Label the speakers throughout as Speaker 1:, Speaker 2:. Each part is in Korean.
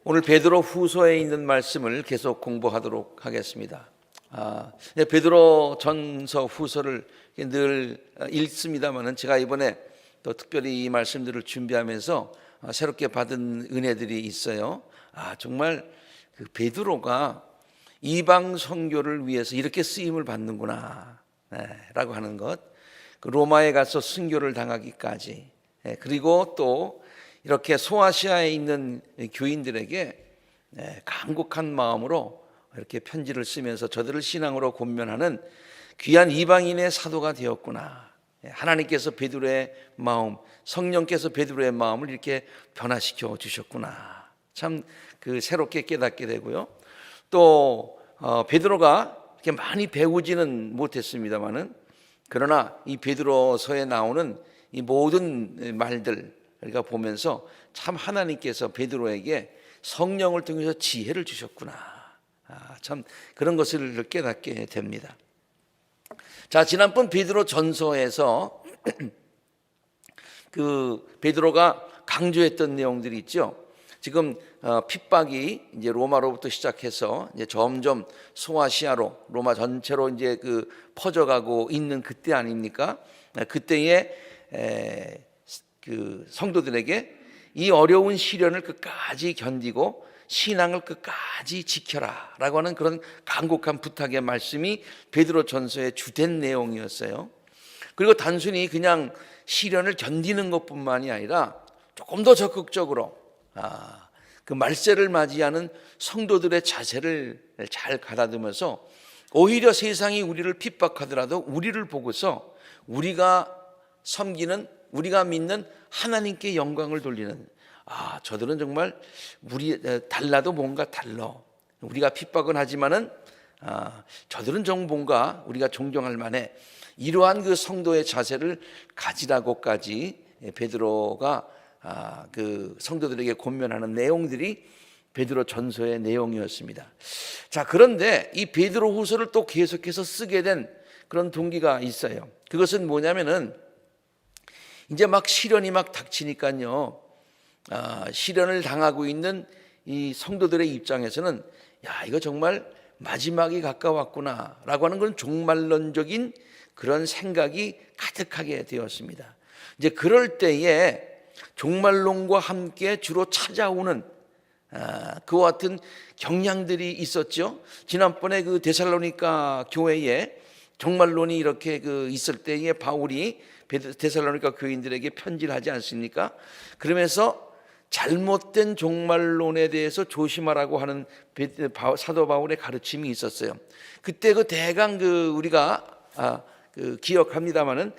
Speaker 1: 오늘 베드로 후서에 있는 말씀을 계속 공부하도록 하겠습니다. 베드로 전서 후서를 늘 읽습니다만은 제가 이번에 또 특별히 이 말씀들을 준비하면서 새롭게 받은 은혜들이 있어요. 정말 그 베드로가 이방 선교를 위해서 이렇게 쓰임을 받는구나 라고 하는 것, 그 로마에 가서 순교를 당하기까지, 그리고 또 이렇게 소아시아에 있는 교인들에게 간곡한 마음으로 이렇게 편지를 쓰면서 저들을 신앙으로 권면하는 귀한 이방인의 사도가 되었구나. 하나님께서 베드로의 마음, 성령께서 베드로의 마음을 이렇게 변화시켜 주셨구나. 참 그 새롭게 깨닫게 되고요. 또 베드로가 이렇게 많이 배우지는 못했습니다만은, 그러나 이 베드로서에 나오는 이 모든 말들 우리가 보면서 참 하나님께서 베드로에게 성령을 통해서 지혜를 주셨구나. 참 그런 것을 깨닫게 됩니다. 자, 지난번 베드로 전서에서 그 베드로가 강조했던 내용들이 있죠. 지금 핍박이 이제 로마로부터 시작해서 이제 점점 소아시아로, 로마 전체로 이제 그 퍼져가고 있는 그때 아닙니까? 그때에 그 성도들에게 이 어려운 시련을 끝까지 견디고 신앙을 끝까지 지켜라라고 하는 그런 간곡한 부탁의 말씀이 베드로 전서의 주된 내용이었어요. 그리고 단순히 그냥 시련을 견디는 것뿐만이 아니라 조금 더 적극적으로 그 말세를 맞이하는 성도들의 자세를 잘 가다듬어서 오히려 세상이 우리를 핍박하더라도 우리를 보고서 우리가 섬기는, 우리가 믿는 하나님께 영광을 돌리는, 저들은 정말 우리 달라도 뭔가 달라. 우리가 핍박은 하지만은 저들은 좀 뭔가 우리가 존경할 만해. 이러한 그 성도의 자세를 가지라고까지 베드로가 그 성도들에게 권면하는 내용들이 베드로 전서의 내용이었습니다. 자, 그런데 이 베드로 후서를 또 계속해서 쓰게 된 그런 동기가 있어요. 그것은 뭐냐면은 이제 막 시련이 막 닥치니까요, 시련을 당하고 있는 이 성도들의 입장에서는 이거 정말 마지막이 가까웠구나 라고 하는 그런 종말론적인 그런 생각이 가득하게 되었습니다. 이제 그럴 때에 종말론과 함께 주로 찾아오는 그와 같은 경향들이 있었죠. 지난번에 그 데살로니가 교회에 종말론이 이렇게 있을 때에 바울이 데살로니가 교인들에게 편지를 하지 않습니까? 그러면서 잘못된 종말론에 대해서 조심하라고 하는 사도 바울의 가르침이 있었어요. 그때 대강 우리가 기억합니다마는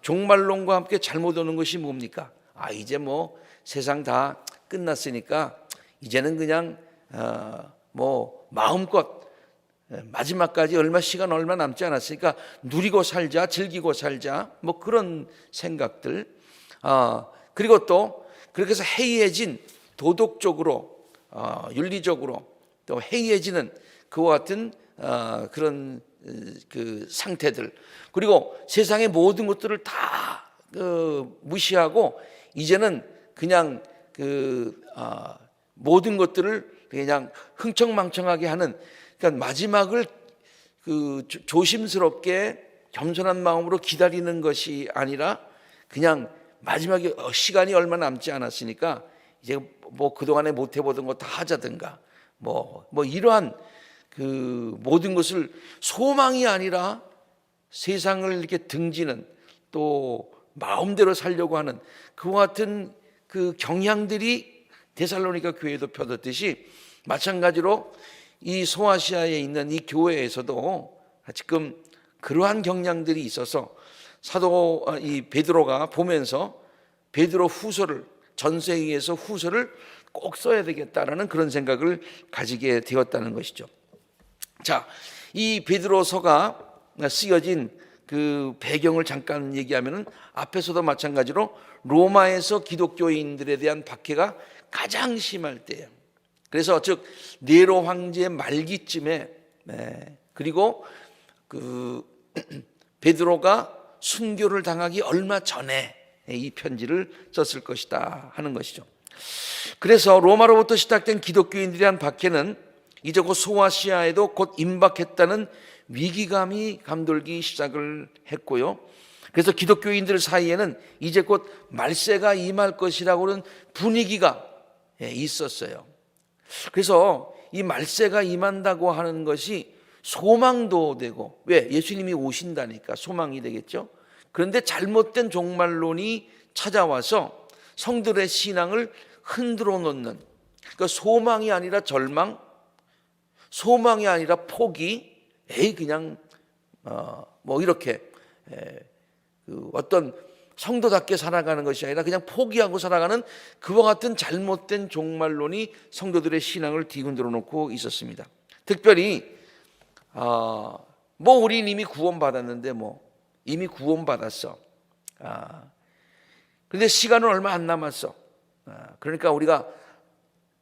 Speaker 1: 종말론과 함께 잘못 오는 것이 뭡니까? 이제 뭐 세상 다 끝났으니까 이제는 그냥 뭐 마음껏 마지막까지 시간 얼마 남지 않았으니까 누리고 살자, 즐기고 살자, 뭐 그런 생각들. 그리고 또 그렇게 해서 해이해진, 도덕적으로 윤리적으로 또 해이해지는 그와 같은 그런 그 상태들, 그리고 세상의 모든 것들을 다 무시하고 이제는 그냥 모든 것들을 그냥 흥청망청하게 하는, 그러니까 마지막을 조심스럽게 겸손한 마음으로 기다리는 것이 아니라 그냥 마지막에 시간이 얼마 남지 않았으니까 이제 뭐 그동안에 못 해보던 거 다 하자든가 뭐 이러한 모든 것을 소망이 아니라 세상을 이렇게 등지는, 또 마음대로 살려고 하는 그와 같은 그 경향들이 데살로니가 교회에도 펴졌듯이, 마찬가지로 이 소아시아에 있는 이 교회에서도 지금 그러한 경향들이 있어서 사도 이 베드로가 보면서 베드로 후서를, 전서에 의해서 후서를 꼭 써야 되겠다라는 그런 생각을 가지게 되었다는 것이죠. 자, 이 베드로서가 쓰여진 그 배경을 잠깐 얘기하면은 앞에서도 마찬가지로 로마에서 기독교인들에 대한 박해가 가장 심할 때예요. 그래서 즉 네로 황제의 말기쯤에, 그리고 베드로가 순교를 당하기 얼마 전에 이 편지를 썼을 것이다 하는 것이죠. 그래서 로마로부터 시작된 기독교인들에 대한 박해는 이제 곧 소아시아에도 곧 임박했다는 위기감이 감돌기 시작을 했고요. 그래서 기독교인들 사이에는 이제 곧 말세가 임할 것이라고는 분위기가 있었어요. 그래서 이 말세가 임한다고 하는 것이 소망도 되고, 왜? 예수님이 오신다니까 소망이 되겠죠. 그런데 잘못된 종말론이 찾아와서 성들의 신앙을 흔들어 놓는, 그러니까 소망이 아니라 절망, 소망이 아니라 포기, 그냥 뭐 이렇게 어떤 성도답게 살아가는 것이 아니라 그냥 포기하고 살아가는 그와 같은 잘못된 종말론이 성도들의 신앙을 뒤흔들어 놓고 있었습니다. 특별히 뭐 우린 이미 구원받았는데 뭐 이미 구원받았어. 그런데 시간은 얼마 안 남았어. 그러니까 우리가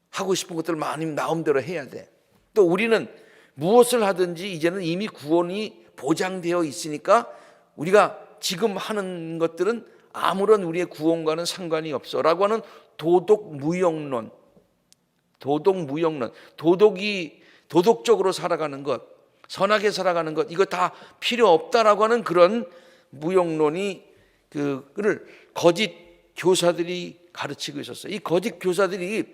Speaker 1: 하고 싶은 것들 많이 마음대로 해야 돼. 또 우리는 무엇을 하든지 이제는 이미 구원이 보장되어 있으니까 우리가 지금 하는 것들은 아무런 우리의 구원과는 상관이 없어 라고 하는 도덕무역론, 도덕적으로 살아가는 것, 선하게 살아가는 것, 이거 다 필요 없다라고 하는 그런 무역론이 그를 거짓 교사들이 가르치고 있었어요. 이 거짓 교사들이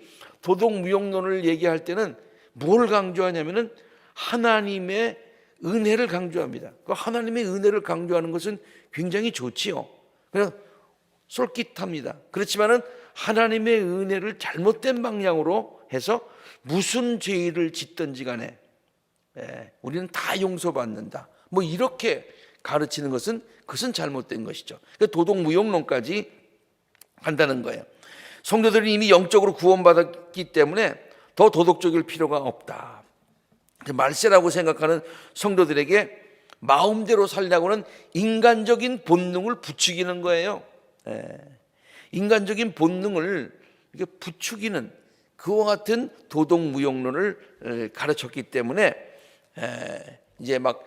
Speaker 1: 도덕무역론을 얘기할 때는 뭘 강조하냐면은 하나님의 은혜를 강조합니다. 그 하나님의 은혜를 강조하는 것은 굉장히 좋지요. 그냥 솔깃합니다. 그렇지만은 하나님의 은혜를 잘못된 방향으로 해서 무슨 죄를 짓든지 간에 우리는 다 용서받는다. 뭐 이렇게 가르치는 것은 그것은 잘못된 것이죠. 도덕무역론까지 한다는 거예요. 성도들이 이미 영적으로 구원받았기 때문에 더 도덕적일 필요가 없다. 말세라고 생각하는 성도들에게 마음대로 살려고는 인간적인 본능을 부추기는 거예요. 인간적인 본능을 부추기는 그와 같은 도덕무역론을 가르쳤기 때문에 이제 막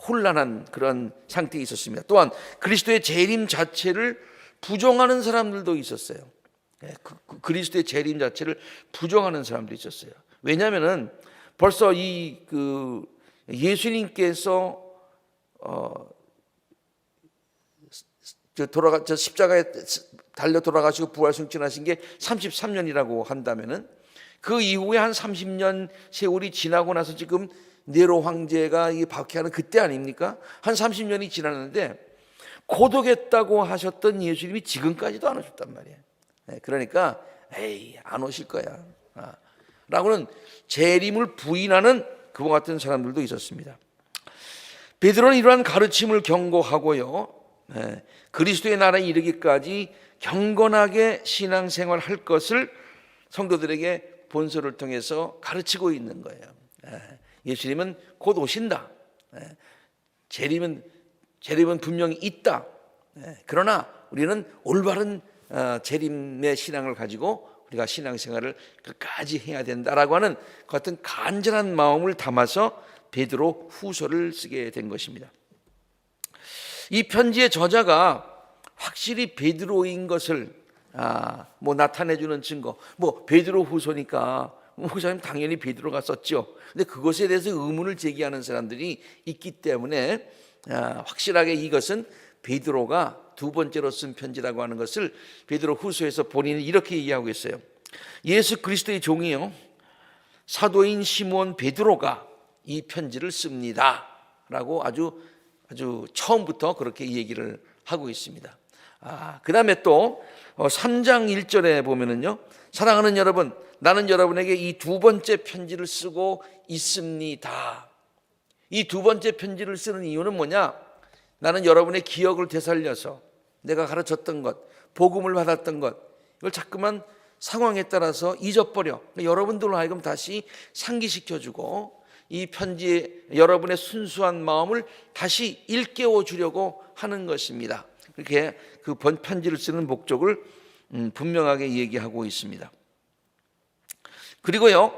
Speaker 1: 혼란한 그런 상태에 있었습니다. 또한 그리스도의 재림 자체를 부정하는 사람들도 있었어요. 그리스도의 재림 자체를 부정하는 사람도 있었어요. 왜냐하면은 벌써 예수님께서 십자가에 달려 돌아가시고 부활 승천하신 게 33년이라고 한다면은 그 이후에 한 30년 세월이 지나고 나서 지금 네로 황제가 이 박해하는 그때 아닙니까? 한 30년이 지났는데 고독했다고 하셨던 예수님이 지금까지도 안 오셨단 말이에요. 그러니까 안 오실 거야 라고는 재림을 부인하는 그와 같은 사람들도 있었습니다. 베드로는 이러한 가르침을 경고하고요, 그리스도의 나라에 이르기까지 경건하게 신앙생활 할 것을 성도들에게 본서를 통해서 가르치고 있는 거예요. 예수님은 곧 오신다. 재림은 분명히 있다. 그러나 우리는 올바른 재림의 신앙을 가지고 우리가 신앙생활을 끝까지 해야 된다라고 하는 그 같은 간절한 마음을 담아서 베드로 후서를 쓰게 된 것입니다. 이 편지의 저자가 확실히 베드로인 것을 뭐 나타내주는 증거, 뭐 베드로 후서니까 목사님 당연히 베드로가 썼죠. 근데 그것에 대해서 의문을 제기하는 사람들이 있기 때문에 확실하게 이것은 베드로가 두 번째로 쓴 편지라고 하는 것을 베드로 후서에서 본인은 이렇게 얘기하고 있어요. 예수 그리스도의 종이요 사도인 시몬 베드로가 이 편지를 씁니다 라고 아주 처음부터 그렇게 얘기를 하고 있습니다. 그 다음에 또 3장 1절에 보면은요, 사랑하는 여러분, 나는 여러분에게 이 두 번째 편지를 쓰고 있습니다. 이 두 번째 편지를 쓰는 이유는 뭐냐? 나는 여러분의 기억을 되살려서 내가 가르쳤던 것, 복음을 받았던 것, 이걸 자꾸만 상황에 따라서 잊어버려. 여러분들로 하여금 다시 상기시켜주고 이 편지에 여러분의 순수한 마음을 다시 일깨워 주려고 하는 것입니다. 그렇게 그 편지를 쓰는 목적을 분명하게 얘기하고 있습니다. 그리고요,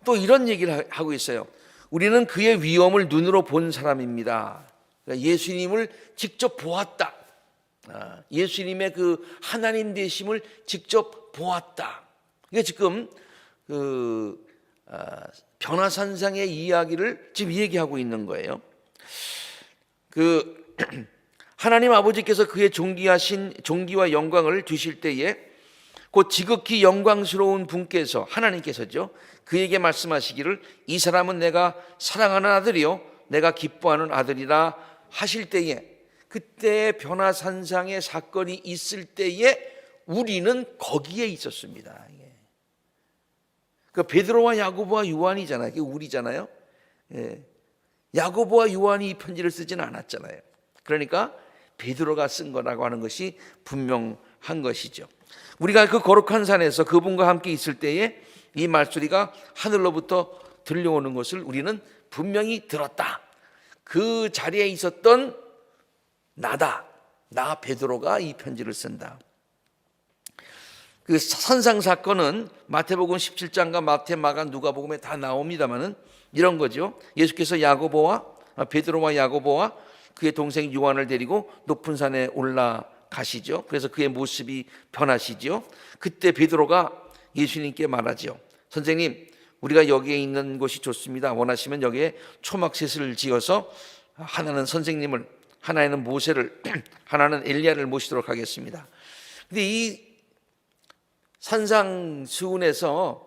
Speaker 1: 또 이런 얘기를 하고 있어요. 우리는 그의 위엄을 눈으로 본 사람입니다. 그러니까 예수님을 직접 보았다. 예수님의 그 하나님 되심을 직접 보았다. 이게 지금 변화산상의 이야기를 지금 얘기하고 있는 거예요. 하나님 아버지께서 그의 존귀와 영광을 두실 때에 곧 지극히 영광스러운 분께서, 하나님께서죠, 그에게 말씀하시기를 이 사람은 내가 사랑하는 아들이요 내가 기뻐하는 아들이라 하실 때에, 그때 변화산상의 사건이 있을 때에 우리는 거기에 있었습니다. 그 베드로와 야고보와 요한이잖아요. 그게 우리잖아요. 야고보와 요한이 이 편지를 쓰지는 않았잖아요. 그러니까 베드로가 쓴 거라고 하는 것이 분명한 것이죠. 우리가 그 거룩한 산에서 그분과 함께 있을 때에 이 말소리가 하늘로부터 들려오는 것을 우리는 분명히 들었다. 그 자리에 있었던 나 베드로가 이 편지를 쓴다. 그 산상 사건은 마태복음 17장과 마태, 마가, 누가복음에 다 나옵니다만은 이런 거죠. 예수께서 베드로와 야고보와 그의 동생 요한을 데리고 높은 산에 올라가시죠. 그래서 그의 모습이 변하시죠. 그때 베드로가 예수님께 말하죠. 선생님, 우리가 여기에 있는 곳이 좋습니다. 원하시면 여기에 초막셋을 지어서 하나는 선생님을, 하나는 모세를, 하나는 엘리야를 모시도록 하겠습니다. 근데 이 산상수훈에서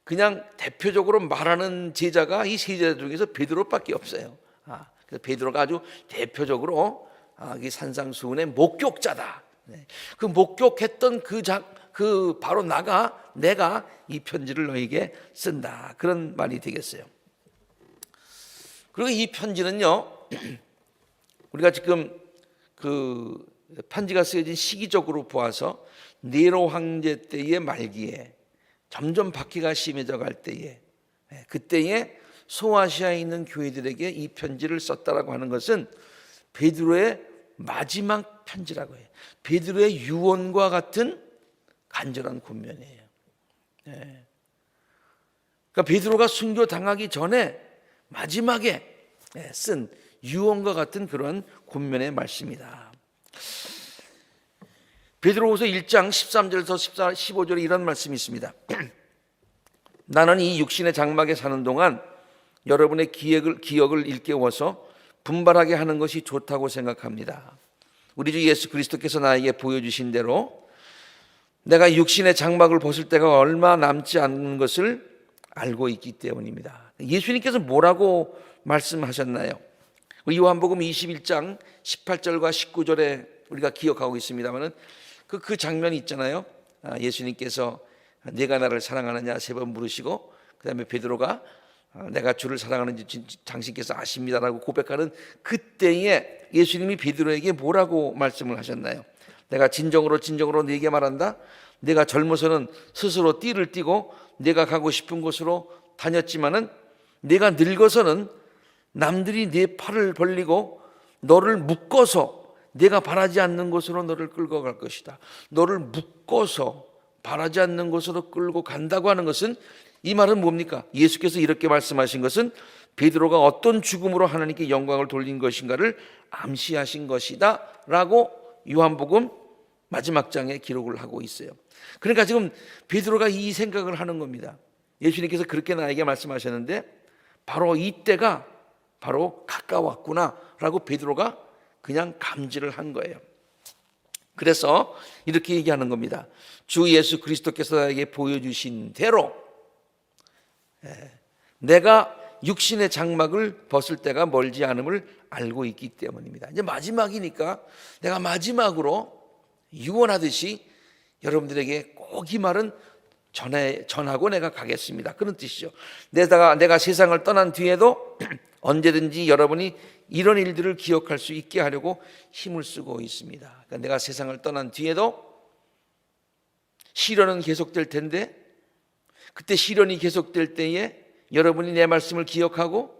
Speaker 1: 그냥 대표적으로 말하는 제자가 이 세 제자 중에서 베드로밖에 없어요. 그래서 베드로가 아주 대표적으로 이 산상수훈의 목격자다. 그 목격했던 바로 내가 이 편지를 너에게 쓴다. 그런 말이 되겠어요. 그리고 이 편지는요, 우리가 지금 그 편지가 쓰여진 시기적으로 보아서 네로 황제 때의 말기에 점점 박해가 심해져 갈 때에, 그때에 소아시아에 있는 교회들에게 이 편지를 썼다라고 하는 것은 베드로의 마지막 편지라고 해요. 베드로의 유언과 같은 간절한 권면이에요. 그러니까 베드로가 순교 당하기 전에 마지막에 쓴 유언과 같은 그런 권면의 말씀이다. 베드로후서 1장 13절에서 15절에 이런 말씀이 있습니다. 나는 이 육신의 장막에 사는 동안 여러분의 기억을 일깨워서 분발하게 하는 것이 좋다고 생각합니다. 우리 주 예수 그리스도께서 나에게 보여주신 대로 내가 육신의 장막을 벗을 때가 얼마 남지 않는 것을 알고 있기 때문입니다. 예수님께서 뭐라고 말씀하셨나요? 요한복음 21장 18절과 19절에 우리가 기억하고 있습니다만은 그 장면이 있잖아요. 예수님께서 네가 나를 사랑하느냐 3번 물으시고, 그 다음에 베드로가 내가 주를 사랑하는지 당신께서 아십니다라고 고백하는 그때에 예수님이 베드로에게 뭐라고 말씀을 하셨나요? 내가 진정으로 네게 말한다. 내가 젊어서는 스스로 띠를 띠고 내가 가고 싶은 곳으로 다녔지만은 내가 늙어서는 남들이 네 팔을 벌리고 너를 묶어서 내가 바라지 않는 곳으로 너를 끌고 갈 것이다. 너를 묶어서 바라지 않는 곳으로 끌고 간다고 하는 것은, 이 말은 뭡니까? 예수께서 이렇게 말씀하신 것은 베드로가 어떤 죽음으로 하나님께 영광을 돌린 것인가를 암시하신 것이다 라고 요한복음 마지막 장에 기록을 하고 있어요. 그러니까 지금 베드로가 이 생각을 하는 겁니다. 예수님께서 그렇게 나에게 말씀하셨는데 바로 이때가 바로 가까웠구나 라고 베드로가 그냥 감지를 한 거예요. 그래서 이렇게 얘기하는 겁니다. 주 예수 그리스도께서 나에게 보여주신 대로 내가 육신의 장막을 벗을 때가 멀지 않음을 알고 있기 때문입니다. 이제 마지막이니까 내가 마지막으로 유언하듯이 여러분들에게 꼭 이 말은 전하고 내가 가겠습니다. 그런 뜻이죠. 내가 세상을 떠난 뒤에도 언제든지 여러분이 이런 일들을 기억할 수 있게 하려고 힘을 쓰고 있습니다. 그러니까 내가 세상을 떠난 뒤에도 시련은 계속될 텐데, 그때 시련이 계속될 때에 여러분이 내 말씀을 기억하고,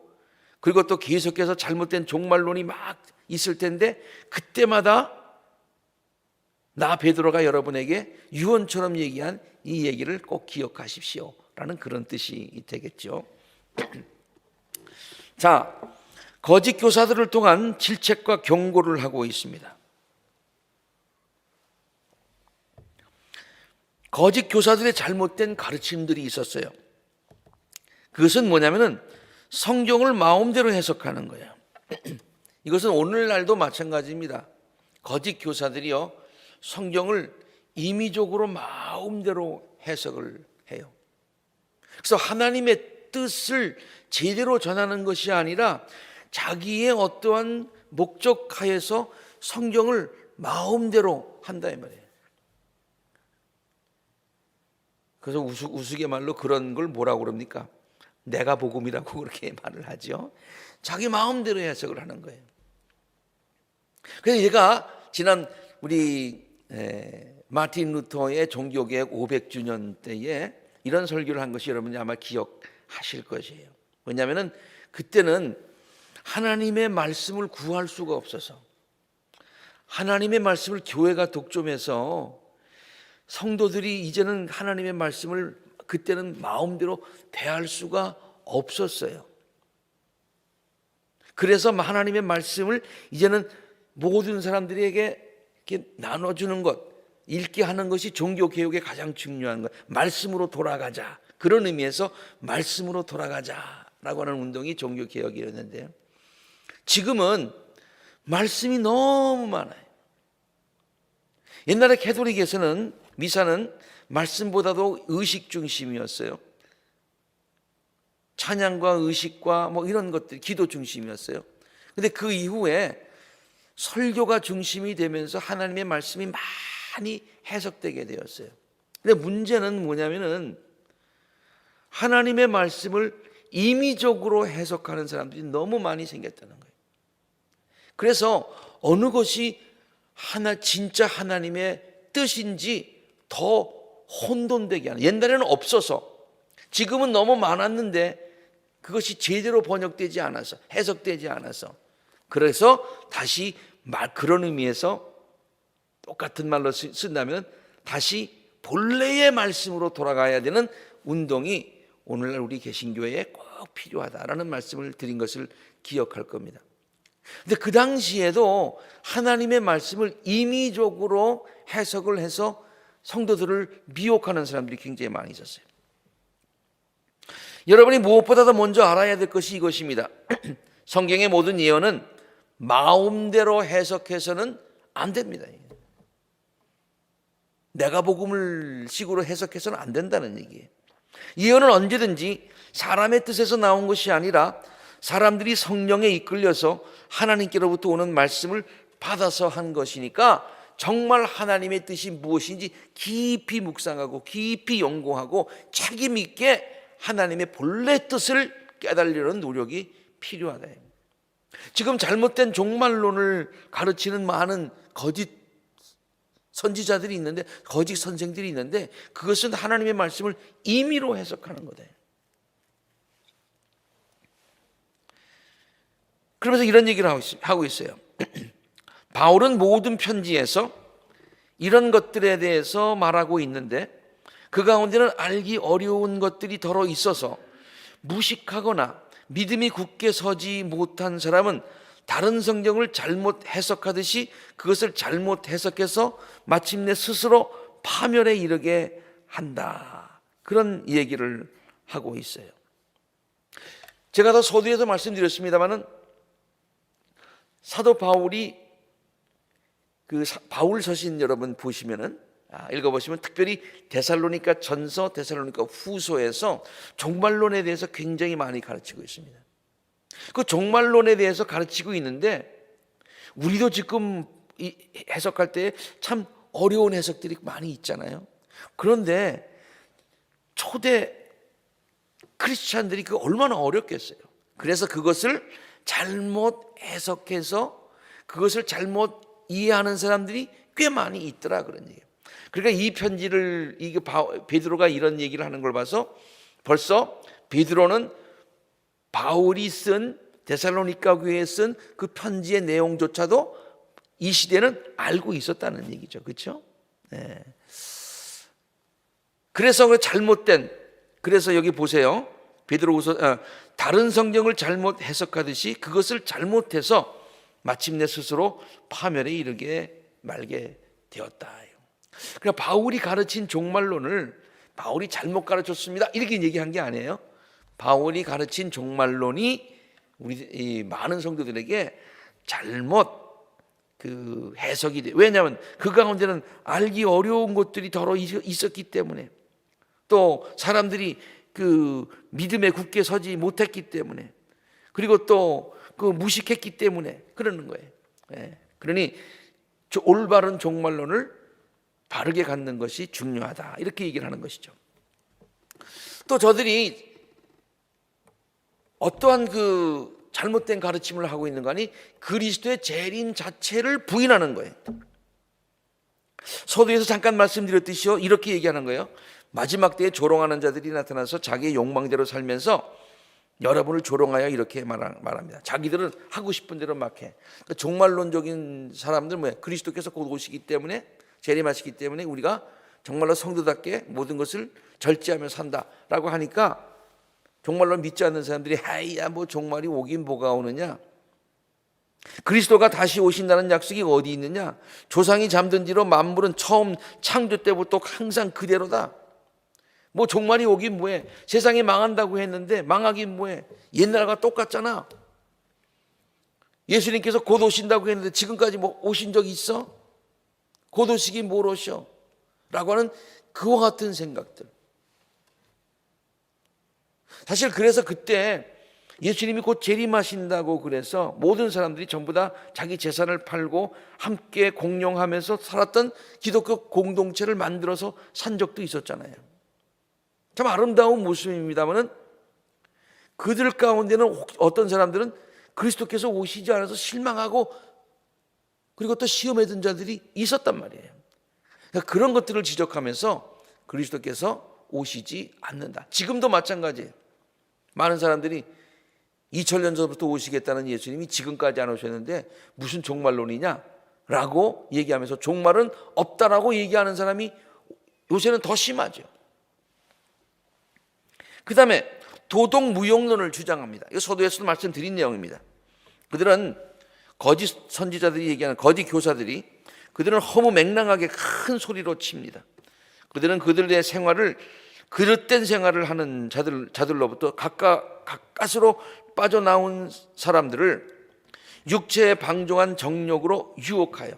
Speaker 1: 그리고 또 계속해서 잘못된 종말론이 막 있을 텐데, 그때마다 나 베드로가 여러분에게 유언처럼 얘기한 이 얘기를 꼭 기억하십시오 라는 그런 뜻이 되겠죠. 자, 거짓 교사들을 통한 질책과 경고를 하고 있습니다. 거짓 교사들의 잘못된 가르침들이 있었어요. 그것은 뭐냐면은 성경을 마음대로 해석하는 거예요. 이것은 오늘날도 마찬가지입니다. 거짓 교사들이요, 성경을 임의적으로 마음대로 해석을 해요. 그래서 하나님의 뜻을 제대로 전하는 것이 아니라 자기의 어떠한 목적하에서 성경을 마음대로 한다 이 말이에요. 그래서 우스갯말로 그런 걸 뭐라고 그럽니까? 내가 복음이라고 그렇게 말을 하죠. 자기 마음대로 해석을 하는 거예요. 그래서 얘가 지난 우리 마틴 루터의 종교개혁 500주년 때에 이런 설교를 한 것이 여러분이 아마 기억하실 것이에요. 왜냐하면 그때는 하나님의 말씀을 구할 수가 없어서, 하나님의 말씀을 교회가 독점해서 성도들이 이제는 하나님의 말씀을 그때는 마음대로 대할 수가 없었어요. 그래서 하나님의 말씀을 이제는 모든 사람들에게 이렇게 나눠주는 것, 읽게 하는 것이 종교개혁의 가장 중요한 것. 말씀으로 돌아가자. 그런 의미에서 말씀으로 돌아가자라고 하는 운동이 종교개혁이었는데요. 지금은 말씀이 너무 많아요. 옛날에 캐톨릭에서는 미사는 말씀보다도 의식 중심이었어요. 찬양과 의식과 뭐 이런 것들, 기도 중심이었어요. 근데 그 이후에 설교가 중심이 되면서 하나님의 말씀이 많이 해석되게 되었어요. 근데 문제는 뭐냐면은 하나님의 말씀을 임의적으로 해석하는 사람들이 너무 많이 생겼다는 거예요. 그래서 어느 것이 진짜 하나님의 뜻인지 더 혼돈되게 하는, 옛날에는 없어서 지금은 너무 많았는데 그것이 제대로 번역되지 않아서, 해석되지 않아서, 그래서 다시 그런 의미에서 똑같은 말로 쓴다면 다시 본래의 말씀으로 돌아가야 되는 운동이 오늘날 우리 개신교회에 꼭 필요하다라는 말씀을 드린 것을 기억할 겁니다. 근데 그 당시에도 하나님의 말씀을 임의적으로 해석을 해서 성도들을 미혹하는 사람들이 굉장히 많이 있었어요. 여러분이 무엇보다도 먼저 알아야 될 것이 이것입니다. 성경의 모든 예언은 마음대로 해석해서는 안 됩니다. 내가 복음을 식으로 해석해서는 안 된다는 얘기예요. 예언은 언제든지 사람의 뜻에서 나온 것이 아니라 사람들이 성령에 이끌려서 하나님께로부터 오는 말씀을 받아서 한 것이니까 정말 하나님의 뜻이 무엇인지 깊이 묵상하고 깊이 연구하고 책임 있게 하나님의 본래 뜻을 깨달으려는 노력이 필요하다. 지금 잘못된 종말론을 가르치는 많은 거짓 선지자들이 있는데, 거짓 선생들이 있는데, 그것은 하나님의 말씀을 임의로 해석하는 거다. 그러면서 이런 얘기를 하고 있어요. 바울은 모든 편지에서 이런 것들에 대해서 말하고 있는데 그 가운데는 알기 어려운 것들이 더러 있어서 무식하거나 믿음이 굳게 서지 못한 사람은 다른 성경을 잘못 해석하듯이 그것을 잘못 해석해서 마침내 스스로 파멸에 이르게 한다. 그런 얘기를 하고 있어요. 제가 더 서두에서 말씀드렸습니다마는 사도 바울이 그 바울 서신 여러분 보시면은 읽어보시면 특별히 데살로니가 전서, 데살로니가 후서에서 종말론에 대해서 굉장히 많이 가르치고 있습니다. 그 종말론에 대해서 가르치고 있는데 우리도 지금 해석할 때 참 어려운 해석들이 많이 있잖아요. 그런데 초대 크리스찬들이 그 얼마나 어렵겠어요. 그래서 그것을 잘못 해석해서 그것을 잘못 이해하는 사람들이 꽤 많이 있더라, 그런 얘기예요. 그러니까 이 편지를 베드로가 이런 얘기를 하는 걸 봐서 벌써 베드로는 바울이 쓴 데살로니가 교회에 쓴 그 편지의 내용조차도 이 시대는 알고 있었다는 얘기죠. 그렇죠? 네. 그래서 그래서 여기 보세요. 베드로후서 다른 성경을 잘못 해석하듯이 그것을 잘못해서 마침내 스스로 파멸에 이르게 말게 되었다. 그냥 바울이 가르친 종말론을 바울이 잘못 가르쳤습니다 이렇게 얘기한 게 아니에요. 바울이 가르친 종말론이 우리 이 많은 성도들에게 잘못 그 해석이 돼. 왜냐하면 그 가운데는 알기 어려운 것들이 더러 있었기 때문에, 또 사람들이 그 믿음에 굳게 서지 못했기 때문에, 그리고 또 그 무식했기 때문에 그러는 거예요. 예. 그러니 올바른 종말론을 바르게 갖는 것이 중요하다 이렇게 얘기를 하는 것이죠. 또 저들이 어떠한 그 잘못된 가르침을 하고 있는 거 아니 그리스도의 재림 자체를 부인하는 거예요. 서두에서 잠깐 말씀드렸듯이요, 이렇게 얘기하는 거예요. 마지막 때에 조롱하는 자들이 나타나서 자기의 욕망대로 살면서 여러분을 조롱하여 이렇게 말합니다. 자기들은 하고 싶은 대로 막 해. 그러니까 종말론적인 사람들 뭐예요? 그리스도께서 곧 오시기 때문에, 재림하시기 때문에 우리가 정말로 성도답게 모든 것을 절제하며 산다라고 하니까 종말로 믿지 않는 사람들이 하이야 뭐 종말이 오긴 뭐가 오느냐, 그리스도가 다시 오신다는 약속이 어디 있느냐, 조상이 잠든 뒤로 만물은 처음 창조 때부터 항상 그대로다. 뭐 종말이 오긴 뭐해, 세상이 망한다고 했는데 망하긴 뭐해, 옛날과 똑같잖아. 예수님께서 곧 오신다고 했는데 지금까지 뭐 오신 적 있어? 곧 오시긴 뭘 오셔? 라고 하는 그와 같은 생각들. 사실 그래서 그때 예수님이 곧 재림하신다고 그래서 모든 사람들이 전부 다 자기 재산을 팔고 함께 공용하면서 살았던 기독교 공동체를 만들어서 산 적도 있었잖아요. 참 아름다운 모습입니다만은 그들 가운데는 어떤 사람들은 그리스도께서 오시지 않아서 실망하고 그리고 또 시험에 든 자들이 있었단 말이에요. 그러니까 그런 것들을 지적하면서 그리스도께서 오시지 않는다. 지금도 마찬가지예요. 많은 사람들이 2000년 전부터 오시겠다는 예수님이 지금까지 안 오셨는데 무슨 종말론이냐 라고 얘기하면서 종말은 없다라고 얘기하는 사람이 요새는 더 심하죠. 그 다음에 도덕무용론을 주장합니다. 이거 서두에서도 말씀드린 내용입니다. 그들은 거짓 선지자들이 얘기하는 거짓 교사들이, 그들은 허무맹랑하게 큰 소리로 칩니다. 그들은 그들의 생활을, 그릇된 생활을 하는 자들로부터 가까스로 빠져나온 사람들을 육체에 방종한 정욕으로 유혹하여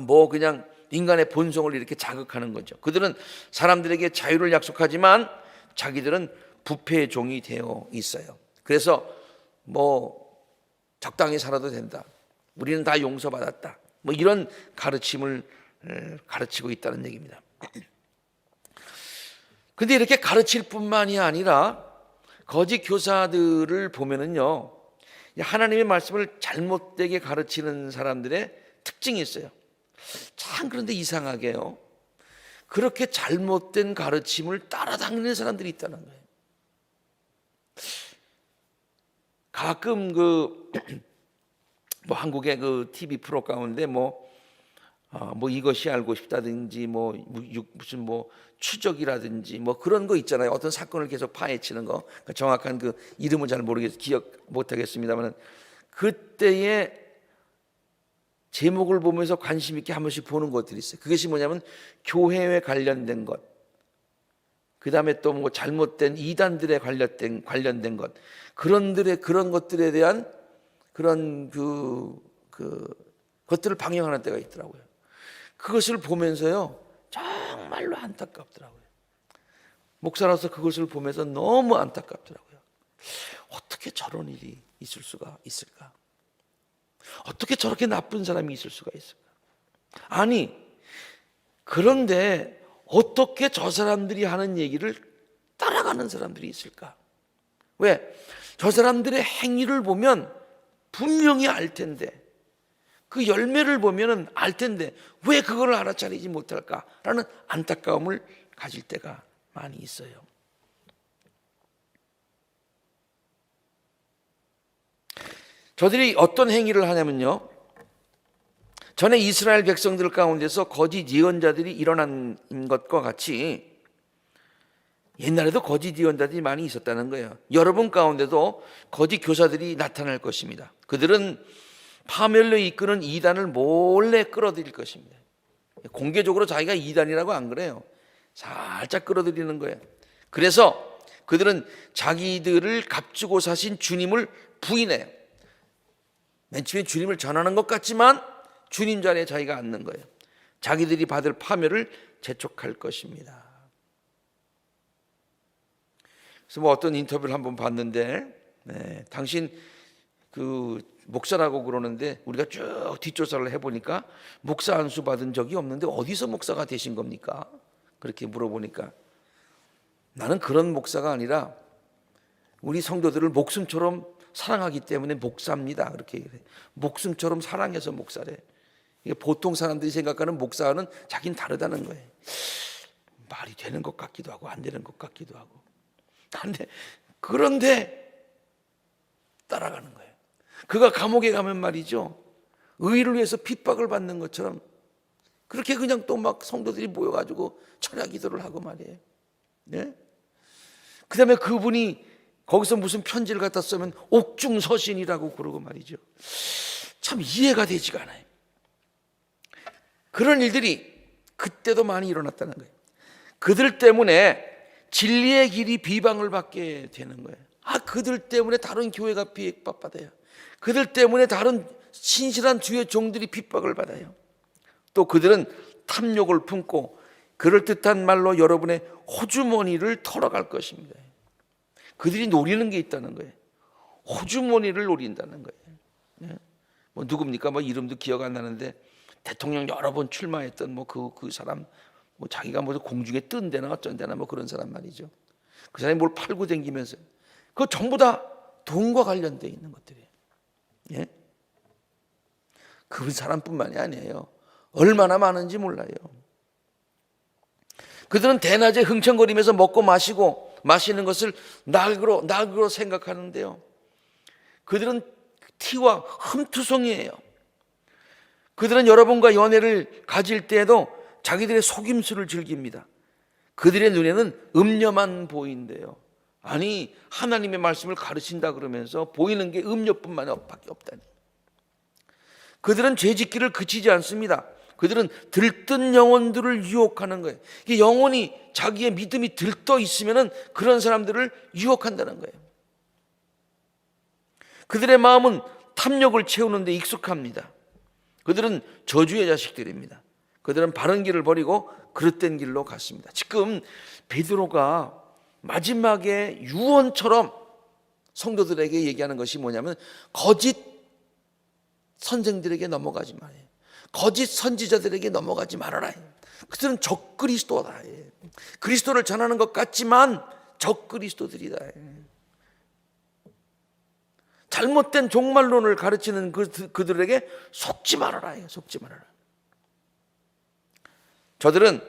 Speaker 1: 뭐 그냥 인간의 본성을 이렇게 자극하는 거죠. 그들은 사람들에게 자유를 약속하지만 자기들은 부패의 종이 되어 있어요. 그래서 뭐 적당히 살아도 된다, 우리는 다 용서받았다, 뭐 이런 가르침을 가르치고 있다는 얘기입니다. 근데 이렇게 가르칠 뿐만이 아니라 거짓 교사들을 보면은요, 하나님의 말씀을 잘못되게 가르치는 사람들의 특징이 있어요. 참 그런데 이상하게요, 그렇게 잘못된 가르침을 따라다니는 사람들이 있다는 거예요. 가끔 뭐 한국의 그 TV 프로 가운데 뭐 이것이 알고 싶다든지 무슨 뭐 추적이라든지 뭐 그런 거 있잖아요. 어떤 사건을 계속 파헤치는 거. 그러니까 정확한 그 이름은 잘 기억 못 하겠습니다만은 그때의 제목을 보면서 관심 있게 한 번씩 보는 것들이 있어요. 그것이 뭐냐면 교회에 관련된 것, 그 다음에 또 뭐 잘못된 이단들에 관련된 것, 그런 것들에 대한 그런 것들을 방영하는 때가 있더라고요. 그것을 보면서요, 정말로 안타깝더라고요. 목사로서 그것을 보면서 너무 안타깝더라고요. 어떻게 저런 일이 있을 수가 있을까? 어떻게 저렇게 나쁜 사람이 있을 수가 있을까? 아니, 그런데 어떻게 저 사람들이 하는 얘기를 따라가는 사람들이 있을까? 왜? 저 사람들의 행위를 보면 분명히 알 텐데, 그 열매를 보면은 알 텐데 왜 그걸 알아차리지 못할까라는 안타까움을 가질 때가 많이 있어요. 저들이 어떤 행위를 하냐면요, 전에 이스라엘 백성들 가운데서 거짓 예언자들이 일어난 것과 같이 옛날에도 거짓 예언자들이 많이 있었다는 거예요. 여러분 가운데도 거짓 교사들이 나타날 것입니다. 그들은 파멸로 이끄는 이단을 몰래 끌어들일 것입니다. 공개적으로 자기가 이단이라고 안 그래요. 살짝 끌어들이는 거예요. 그래서 그들은 자기들을 값주고 사신 주님을 부인해요. 맨 처음에 주님을 전하는 것 같지만 주님 자리에 자기가 앉는 거예요. 자기들이 받을 파멸을 재촉할 것입니다. 그래서 뭐 어떤 인터뷰를 한번 봤는데, 당신 그 목사라고 그러는데 우리가 쭉 뒷조사를 해보니까 목사 안수 받은 적이 없는데 어디서 목사가 되신 겁니까? 그렇게 물어보니까 나는 그런 목사가 아니라 우리 성도들을 목숨처럼 사랑하기 때문에 목사입니다. 그렇게 얘기해. 목숨처럼 사랑해서 목사래. 이게 보통 사람들이 생각하는 목사는 자기는 다르다는 거예요. 말이 되는 것 같기도 하고 안 되는 것 같기도 하고. 그런데 따라가는 거예요. 그가 감옥에 가면 말이죠, 의를 위해서 핍박을 받는 것처럼 그렇게 그냥 또 막 성도들이 모여가지고 철야 기도를 하고 말이에요. 네? 그 다음에 그분이 거기서 무슨 편지를 갖다 쓰면 옥중서신이라고 그러고 말이죠. 참 이해가 되지가 않아요. 그런 일들이 그때도 많이 일어났다는 거예요. 그들 때문에 진리의 길이 비방을 받게 되는 거예요. 그들 때문에 다른 교회가 비박받아요. 그들 때문에 다른 신실한 주의 종들이 핍박을 받아요. 또 그들은 탐욕을 품고 그럴듯한 말로 여러분의 호주머니를 털어갈 것입니다. 그들이 노리는 게 있다는 거예요. 호주머니를 노린다는 거예요. 뭐 누굽니까? 뭐 이름도 기억 안 나는데 대통령 여러 번 출마했던 뭐 그 사람, 뭐 자기가 뭐 공중에 뜬 데나 어쩐 데나 뭐 그런 사람 말이죠. 그 사람이 뭘 팔고 댕기면서 그거 전부 다 돈과 관련되어 있는 것들이에요. 예? 그 사람뿐만이 아니에요. 얼마나 많은지 몰라요. 그들은 대낮에 흥청거리면서 먹고 마시고 마시는 것을 낙으로 생각하는데요. 그들은 티와 흠투성이에요. 그들은 여러분과 연애를 가질 때에도 자기들의 속임수를 즐깁니다. 그들의 눈에는 음료만 보인대요. 아니, 하나님의 말씀을 가르친다 그러면서 보이는 게 음료뿐만 밖에 없다니. 그들은 죄짓기를 그치지 않습니다. 그들은 들뜬 영혼들을 유혹하는 거예요. 이게 영혼이 자기의 믿음이 들떠 있으면 그런 사람들을 유혹한다는 거예요. 그들의 마음은 탐욕을 채우는 데 익숙합니다. 그들은 저주의 자식들입니다. 그들은 바른 길을 버리고 그릇된 길로 갔습니다. 지금 베드로가 마지막에 유언처럼 성도들에게 얘기하는 것이 뭐냐면 거짓 선생들에게 넘어가지 말아요. 거짓 선지자들에게 넘어가지 말아라. 그들은 적그리스도다. 그리스도를 전하는 것 같지만 적그리스도들이다. 잘못된 종말론을 가르치는 그들에게 속지 말아라. 속지 말아라. 저들은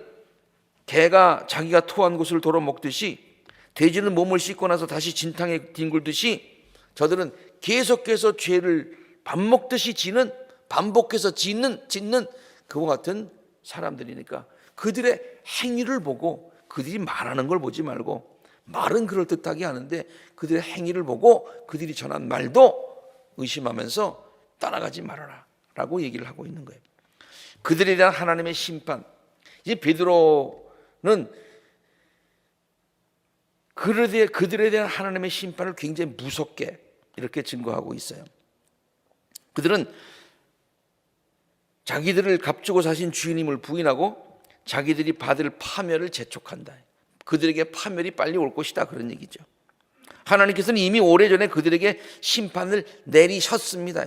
Speaker 1: 개가 자기가 토한 곳을 도로 먹듯이, 돼지는 몸을 씻고 나서 다시 진탕에 뒹굴듯이 저들은 계속해서 죄를 밥 먹듯이 반복해서 짓는 그와 같은 사람들이니까 그들의 행위를 보고, 그들이 말하는 걸 보지 말고, 말은 그럴듯하게 하는데 그들의 행위를 보고 그들이 전한 말도 의심하면서 따라가지 말아라 라고 얘기를 하고 있는 거예요. 그들에 대한 하나님의 심판, 이제 베드로는 그들에 대한 하나님의 심판을 굉장히 무섭게 이렇게 증거하고 있어요. 그들은 자기들을 값주고 사신 주님을 부인하고 자기들이 받을 파멸을 재촉한다. 그들에게 파멸이 빨리 올 것이다, 그런 얘기죠. 하나님께서는 이미 오래전에 그들에게 심판을 내리셨습니다.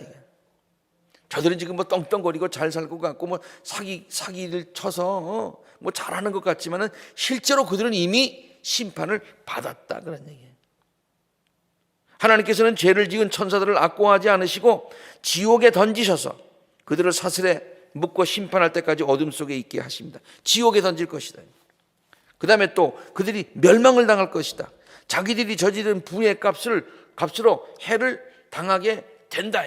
Speaker 1: 저들은 지금 뭐 떵떵거리고 잘 살고 갖고 뭐 사기를 쳐서 뭐 잘하는 것 같지만은 실제로 그들은 이미 심판을 받았다, 그런 얘기예요. 하나님께서는 죄를 지은 천사들을 악고하지 않으시고 지옥에 던지셔서 그들을 사슬에 묶고 심판할 때까지 어둠 속에 있게 하십니다. 지옥에 던질 것이다. 그 다음에 또 그들이 멸망을 당할 것이다. 자기들이 저지른 불의의 값으로 해를 당하게 된다.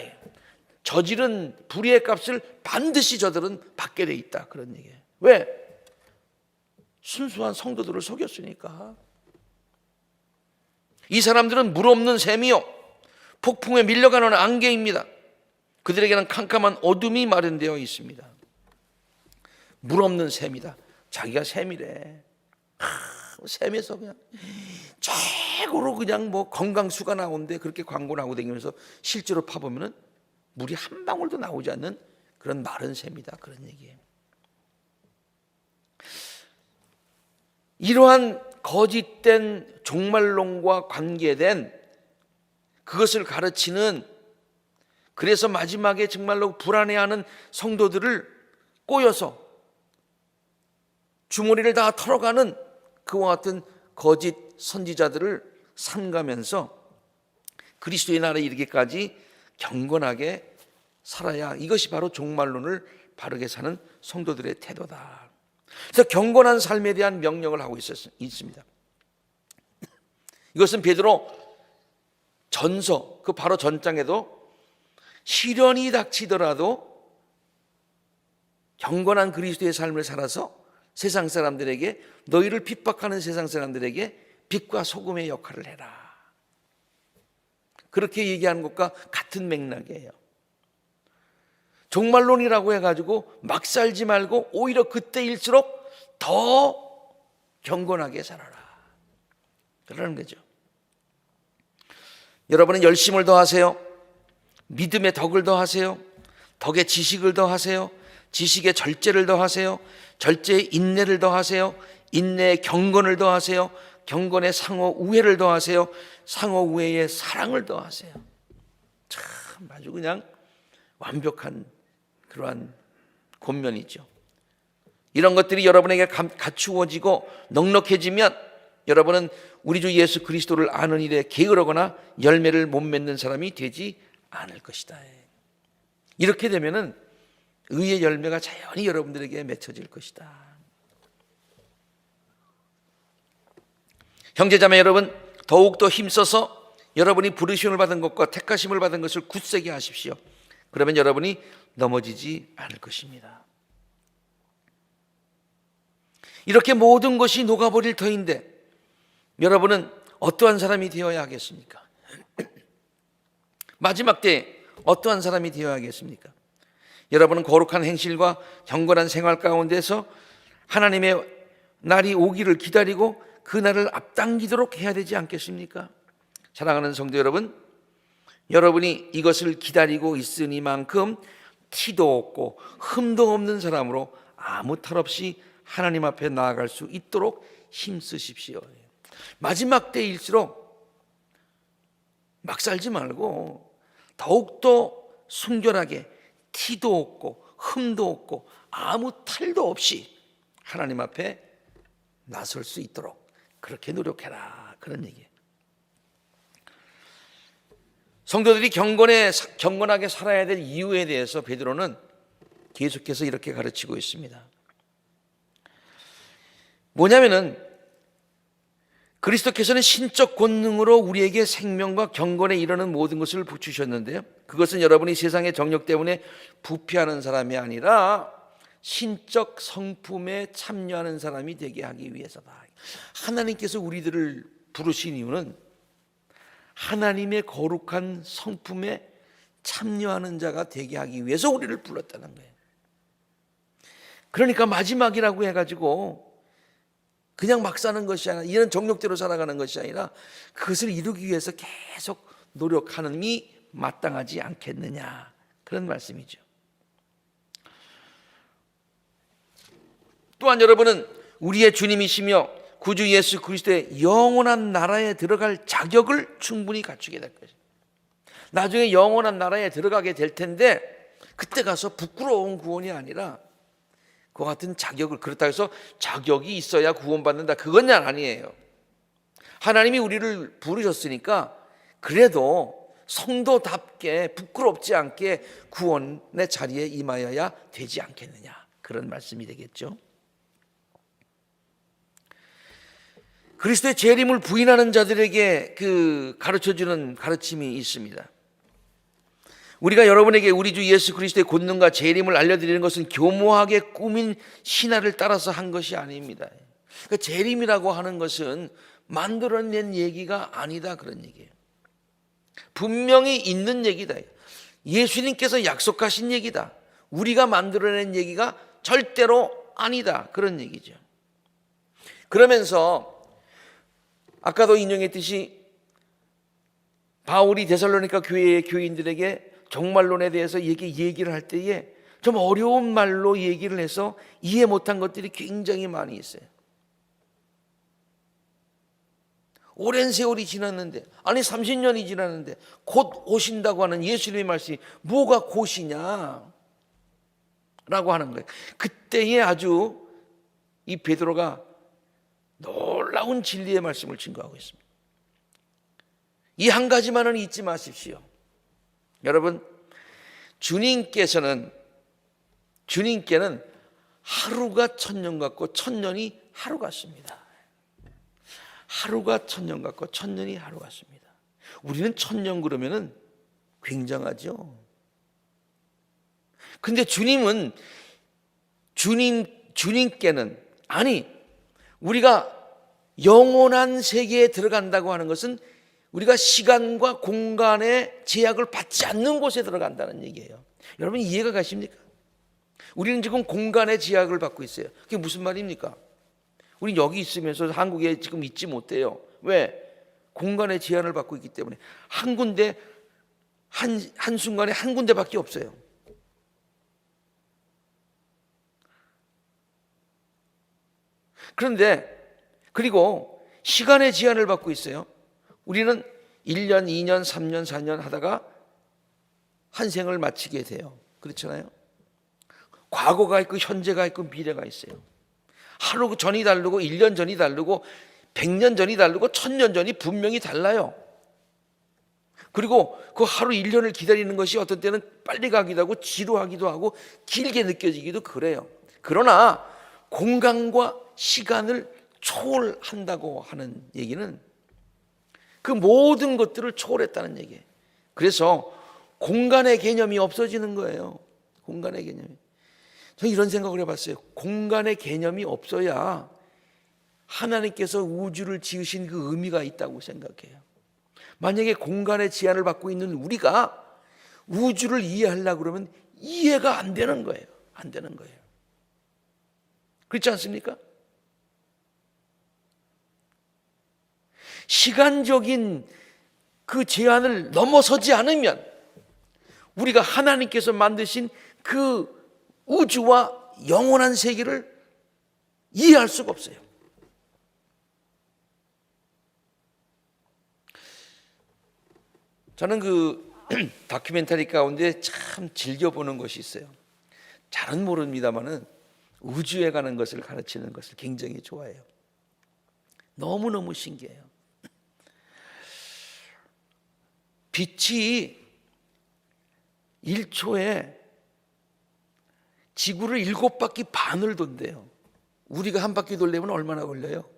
Speaker 1: 저지른 불의의 값을 반드시 저들은 받게 돼 있다, 그런 얘기예요. 왜? 순수한 성도들을 속였으니까. 이 사람들은 물 없는 샘이요 폭풍에 밀려가는 안개입니다. 그들에게는 캄캄한 어둠이 마련되어 있습니다. 물 없는 샘이다. 자기가 샘이래. 샘에서 그냥 최고로 그냥 뭐 건강수가 나오는데 그렇게 광고를 하고 다니면서 실제로 파보면은 물이 한 방울도 나오지 않는 그런 마른 샘이다. 그런 얘기예요. 이러한 거짓된 종말론과 관계된 그것을 가르치는, 그래서 마지막에 정말로 불안해하는 성도들을 꼬여서 주머니를 다 털어가는 그와 같은 거짓 선지자들을 삼가면서 그리스도의 날에 이르기까지 경건하게 살아야, 이것이 바로 종말론을 바르게 사는 성도들의 태도다. 그래서 경건한 삶에 대한 명령을 하고 있습니다. 이것은 베드로 전서 그 바로 전장에도 시련이 닥치더라도 경건한 그리스도의 삶을 살아서 세상 사람들에게, 너희를 핍박하는 세상 사람들에게 빛과 소금의 역할을 해라, 그렇게 얘기하는 것과 같은 맥락이에요. 종말론이라고 해가지고 막 살지 말고 오히려 그때일수록 더 경건하게 살아라, 그러는 거죠. 여러분은 열심을 더하세요. 믿음의 덕을 더하세요. 덕의 지식을 더하세요. 지식의 절제를 더하세요. 절제의 인내를 더하세요. 인내의 경건을 더하세요. 경건의 상호 우애를 더하세요. 상호 우애의 사랑을 더하세요. 참 아주 그냥 완벽한 그러한 권면이죠. 이런 것들이 여러분에게 갖추어지고 넉넉해지면 여러분은 우리 주 예수 그리스도를 아는 일에 게으르거나 열매를 못 맺는 사람이 되지 않을 것이다. 이렇게 되면은 의의 열매가 자연히 여러분들에게 맺혀질 것이다. 형제자매 여러분, 더욱더 힘써서 여러분이 부르심을 받은 것과 택하심을 받은 것을 굳세게 하십시오. 그러면 여러분이 넘어지지 않을 것입니다. 이렇게 모든 것이 녹아버릴 터인데 여러분은 어떠한 사람이 되어야 하겠습니까? 마지막 때 어떠한 사람이 되어야 하겠습니까? 여러분은 거룩한 행실과 경건한 생활 가운데서 하나님의 날이 오기를 기다리고 그 날을 앞당기도록 해야 되지 않겠습니까? 사랑하는 성도 여러분, 여러분이 이것을 기다리고 있으니만큼 티도 없고 흠도 없는 사람으로 아무 탈 없이 하나님 앞에 나아갈 수 있도록 힘쓰십시오. 마지막 때일수록 막 살지 말고 더욱더 순결하게 티도 없고 흠도 없고 아무 탈도 없이 하나님 앞에 나설 수 있도록 그렇게 노력해라, 그런 얘기예요. 성도들이 경건하게 살아야 될 이유에 대해서 베드로는 계속해서 이렇게 가르치고 있습니다. 뭐냐면은 그리스도께서는 신적 권능으로 우리에게 생명과 경건에 이르는 모든 것을 주셨는데요, 그것은 여러분이 세상의 정욕 때문에 부패하는 사람이 아니라 신적 성품에 참여하는 사람이 되게 하기 위해서다. 하나님께서 우리들을 부르신 이유는 하나님의 거룩한 성품에 참여하는 자가 되게 하기 위해서 우리를 불렀다는 거예요. 그러니까 마지막이라고 해가지고 그냥 막 사는 것이 아니라, 이런 정욕대로 살아가는 것이 아니라 그것을 이루기 위해서 계속 노력하는이 마땅하지 않겠느냐, 그런 말씀이죠. 또한 여러분은 우리의 주님이시며 구주 예수 그리스도의 영원한 나라에 들어갈 자격을 충분히 갖추게 될 것입니다. 나중에 영원한 나라에 들어가게 될 텐데 그때 가서 부끄러운 구원이 아니라 그와 같은 자격을, 그렇다고 해서 자격이 있어야 구원받는다, 그건 아니에요. 하나님이 우리를 부르셨으니까 그래도 성도답게 부끄럽지 않게 구원의 자리에 임하여야 되지 않겠느냐, 그런 말씀이 되겠죠. 그리스도의 재림을 부인하는 자들에게 그 가르쳐주는 가르침이 있습니다. 우리가 여러분에게 우리 주 예수 그리스도의 권능과 재림을 알려드리는 것은 교모하게 꾸민 신화를 따라서 한 것이 아닙니다. 그러니까 재림이라고 하는 것은 만들어낸 얘기가 아니다, 그런 얘기예요. 분명히 있는 얘기다. 예수님께서 약속하신 얘기다. 우리가 만들어낸 얘기가 절대로 아니다, 그런 얘기죠. 그러면서 아까도 인용했듯이 바울이 데살로니가 교회의 교인들에게 종말론에 대해서 얘기를 할 때에 좀 어려운 말로 얘기를 해서 이해 못한 것들이 굉장히 많이 있어요. 오랜 세월이 지났는데, 아니 30년이 지났는데 곧 오신다고 하는 예수님의 말씀이 뭐가 곧이냐 라고 하는 거예요. 그때에 아주 이 베드로가 놀라운 진리의 말씀을 증거하고 있습니다. 이 한 가지만은 잊지 마십시오. 여러분, 주님께는 하루가 천년 같고 천년이 하루 같습니다. 하루가 천년 같고 천년이 하루 같습니다. 우리는 천년 그러면은 굉장하죠. 근데 주님께는, 아니, 우리가 영원한 세계에 들어간다고 하는 것은 우리가 시간과 공간의 제약을 받지 않는 곳에 들어간다는 얘기예요. 여러분 이해가 가십니까? 우리는 지금 공간의 제약을 받고 있어요. 그게 무슨 말입니까? 우리 여기 있으면서 한국에 지금 있지 못해요. 왜? 공간의 제한을 받고 있기 때문에. 한 군데, 한순간에 한 군데밖에 없어요. 그런데 그리고 시간의 제한을 받고 있어요. 우리는 1년, 2년, 3년, 4년 하다가 한 생을 마치게 돼요. 그렇잖아요. 과거가 있고 현재가 있고 미래가 있어요. 하루 전이 다르고 1년 전이 다르고 100년 전이 다르고 1000년 전이 분명히 달라요. 그리고 그 하루 1년을 기다리는 것이 어떤 때는 빨리 가기도 하고 지루하기도 하고 길게 느껴지기도 그래요. 그러나 공간과 시간을 초월한다고 하는 얘기는 그 모든 것들을 초월했다는 얘기예요. 그래서 공간의 개념이 없어지는 거예요. 공간의 개념이. 저는 이런 생각을 해봤어요. 공간의 개념이 없어야 하나님께서 우주를 지으신 그 의미가 있다고 생각해요. 만약에 공간의 제한을 받고 있는 우리가 우주를 이해하려고 그러면 이해가 안 되는 거예요. 안 되는 거예요. 그렇지 않습니까? 시간적인 그 제한을 넘어서지 않으면 우리가 하나님께서 만드신 그 우주와 영원한 세계를 이해할 수가 없어요. 저는 그 다큐멘터리 가운데 참 즐겨보는 것이 있어요. 잘은 모릅니다만은 우주에 가는 것을 가르치는 것을 굉장히 좋아해요. 너무너무 신기해요. 빛이 1초에 지구를 7바퀴 반을 돈대요. 우리가 한 바퀴 돌려면 얼마나 걸려요?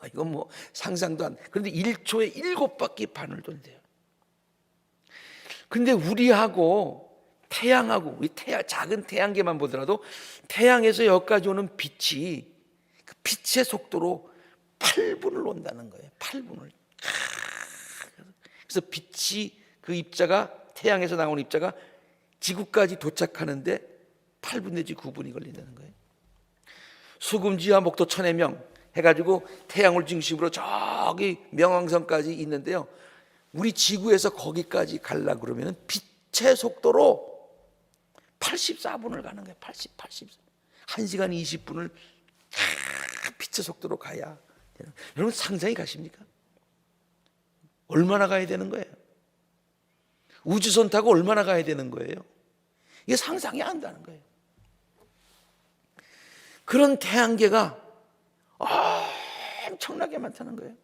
Speaker 1: 이건 뭐 상상도 안. 그런데 1초에 7바퀴 반을 돈대요. 근데 우리하고 태양하고 우리 작은 태양계만 보더라도 태양에서 여기까지 오는 빛이 그 빛의 속도로 8분을 온다는 거예요. 8분을. 그래서 빛이 그 입자가 태양에서 나오는 입자가 지구까지 도착하는데 8분 내지 9분이 걸린다는 거예요. 수금지와 목도 천해명 해가지고 태양을 중심으로 저기 명왕성까지 있는데요. 우리 지구에서 거기까지 가려고 그러면 빛의 속도로 84분을 가는 거예요. 80. 1시간 20분을 빛의 속도로 가야 되는. 여러분 상상이 가십니까? 얼마나 가야 되는 거예요? 우주선 타고 얼마나 가야 되는 거예요? 이게 상상이 안 된다는 거예요. 그런 태양계가 엄청나게 많다는 거예요.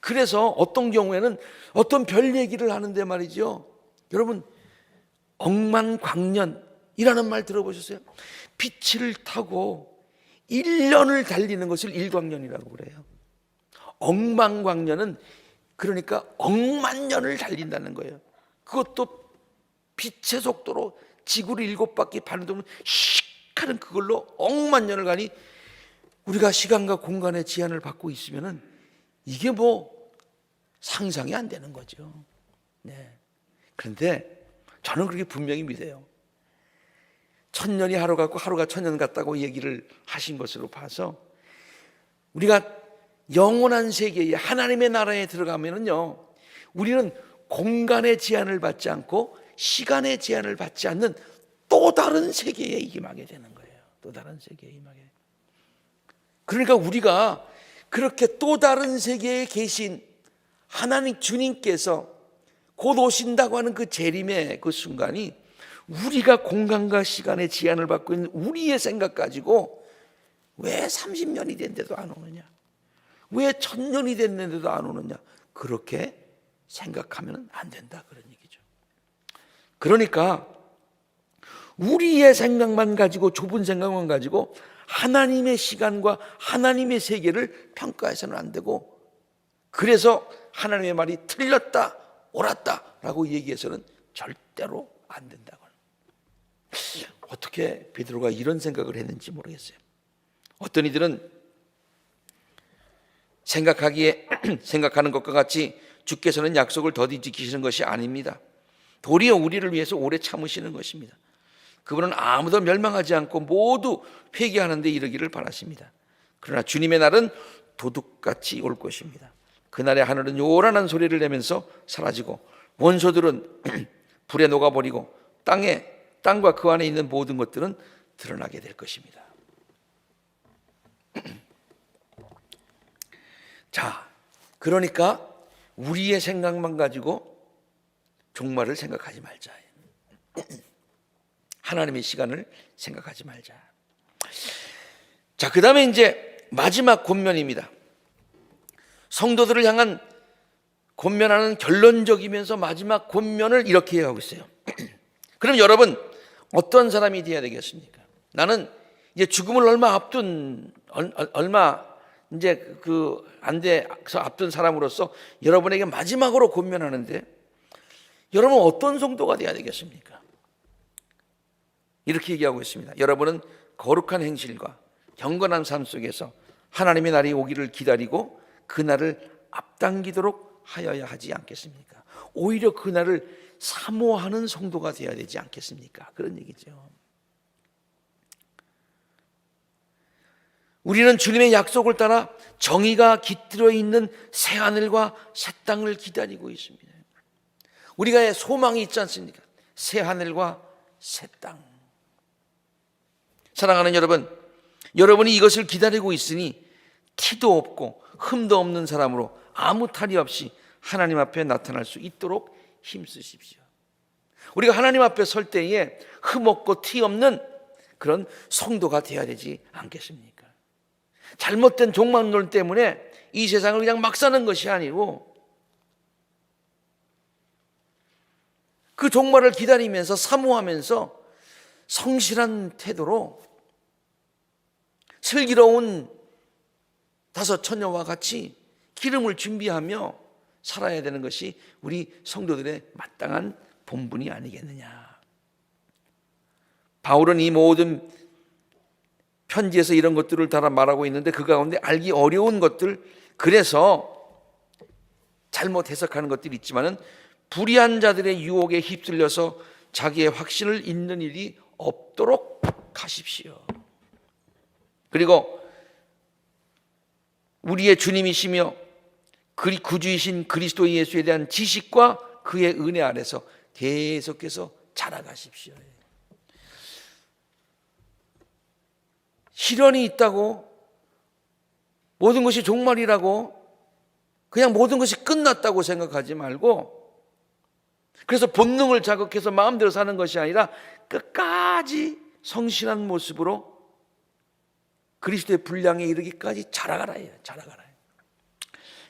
Speaker 1: 그래서 어떤 경우에는 어떤 별 얘기를 하는데 말이죠. 여러분 억만광년이라는 말 들어보셨어요? 빛을 타고 1년을 달리는 것을 일광년이라고 그래요. 억만광년은 그러니까 억만 년을 달린다는 거예요. 그것도 빛의 속도로 지구를 7바퀴 반을 돌면 씩 하는 그걸로 억만 년을 가니 우리가 시간과 공간의 제한을 받고 있으면은 이게 뭐 상상이 안 되는 거죠. 네. 그런데 저는 그렇게 분명히 믿어요. 천년이 하루 같고 하루가 천년 같다고 얘기를 하신 것으로 봐서 우리가 영원한 세계에 하나님의 나라에 들어가면은요, 우리는 공간의 제한을 받지 않고 시간의 제한을 받지 않는 또 다른 세계에 임하게 되는 거예요. 또 다른 세계에 임하게. 그러니까 우리가 그렇게 또 다른 세계에 계신 하나님 주님께서 곧 오신다고 하는 그 재림의 그 순간이 우리가 공간과 시간의 제한을 받고 있는 우리의 생각 가지고 왜 30년이 됐는데도 안 오느냐, 왜 1000년이 됐는데도 안 오느냐, 그렇게 생각하면 안 된다, 그런 얘기죠. 그러니까 우리의 생각만 가지고, 좁은 생각만 가지고 하나님의 시간과 하나님의 세계를 평가해서는 안 되고, 그래서 하나님의 말이 틀렸다, 옳았다 라고 얘기해서는 절대로 안 된다고. 어떻게 베드로가 이런 생각을 했는지 모르겠어요. 어떤 이들은 생각하는 것과 같이 주께서는 약속을 더디 지키시는 것이 아닙니다. 도리어 우리를 위해서 오래 참으시는 것입니다. 그분은 아무도 멸망하지 않고 모두 회개하는 데 이르기를 바라십니다. 그러나 주님의 날은 도둑같이 올 것입니다. 그날에 하늘은 요란한 소리를 내면서 사라지고 원소들은 불에 녹아버리고 땅과 그 안에 있는 모든 것들은 드러나게 될 것입니다. 자, 그러니까 우리의 생각만 가지고 종말을 생각하지 말자. 하나님의 시간을 생각하지 말자. 자, 그 다음에 이제 마지막 권면입니다. 성도들을 향한 권면하는 결론적이면서 마지막 권면을 이렇게 하고 있어요. 그럼 여러분, 어떤 사람이 되어야 되겠습니까? 나는 이제 죽음을 얼마 이제 안 돼서 앞둔 사람으로서 여러분에게 마지막으로 권면하는데, 여러분 어떤 성도가 되어야 되겠습니까? 이렇게 얘기하고 있습니다. 여러분은 거룩한 행실과 경건한 삶 속에서 하나님의 날이 오기를 기다리고 그 날을 앞당기도록 하여야 하지 않겠습니까? 오히려 그 날을 사모하는 성도가 되어야 되지 않겠습니까? 그런 얘기죠. 우리는 주님의 약속을 따라 정의가 깃들어 있는 새 하늘과 새 땅을 기다리고 있습니다. 우리가 소망이 있지 않습니까? 새 하늘과 새 땅. 사랑하는 여러분, 여러분이 이것을 기다리고 있으니 티도 없고 흠도 없는 사람으로 아무 탈이 없이 하나님 앞에 나타날 수 있도록 힘쓰십시오. 우리가 하나님 앞에 설 때에 흠 없고 티 없는 그런 성도가 되어야 되지 않겠습니까? 잘못된 종말론 때문에 이 세상을 그냥 막 사는 것이 아니고 그 종말을 기다리면서 사모하면서 성실한 태도로 슬기로운 다섯 처녀와 같이 기름을 준비하며 살아야 되는 것이 우리 성도들의 마땅한 본분이 아니겠느냐. 바울은 이 모든 편지에서 이런 것들을 다 말하고 있는데 그 가운데 알기 어려운 것들, 그래서 잘못 해석하는 것들이 있지만은 불의한 자들의 유혹에 휩쓸려서 자기의 확신을 잃는 일이 없도록 하십시오. 그리고 우리의 주님이시며 구주이신 그리스도 예수에 대한 지식과 그의 은혜 아래서 계속해서 자라가십시오. 시련이 있다고 모든 것이 종말이라고 그냥 모든 것이 끝났다고 생각하지 말고, 그래서 본능을 자극해서 마음대로 사는 것이 아니라 끝까지 성실한 모습으로 그리스도의 분량에 이르기까지 자라가라.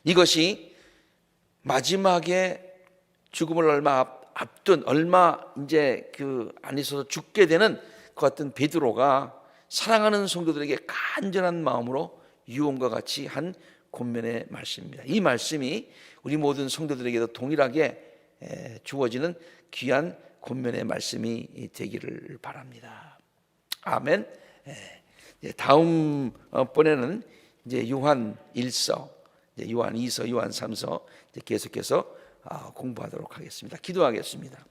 Speaker 1: 이것이 마지막에 죽음을 얼마 앞둔, 얼마 이제 안 있어서 죽게 되는 그 같은 베드로가 사랑하는 성도들에게 간절한 마음으로 유언과 같이 한 권면의 말씀입니다. 이 말씀이 우리 모든 성도들에게도 동일하게 주어지는 귀한 권면의 말씀이 되기를 바랍니다. 아멘. 다음 번에는 이제 요한 1서, 요한 2서, 요한 3서 계속해서 공부하도록 하겠습니다. 기도하겠습니다.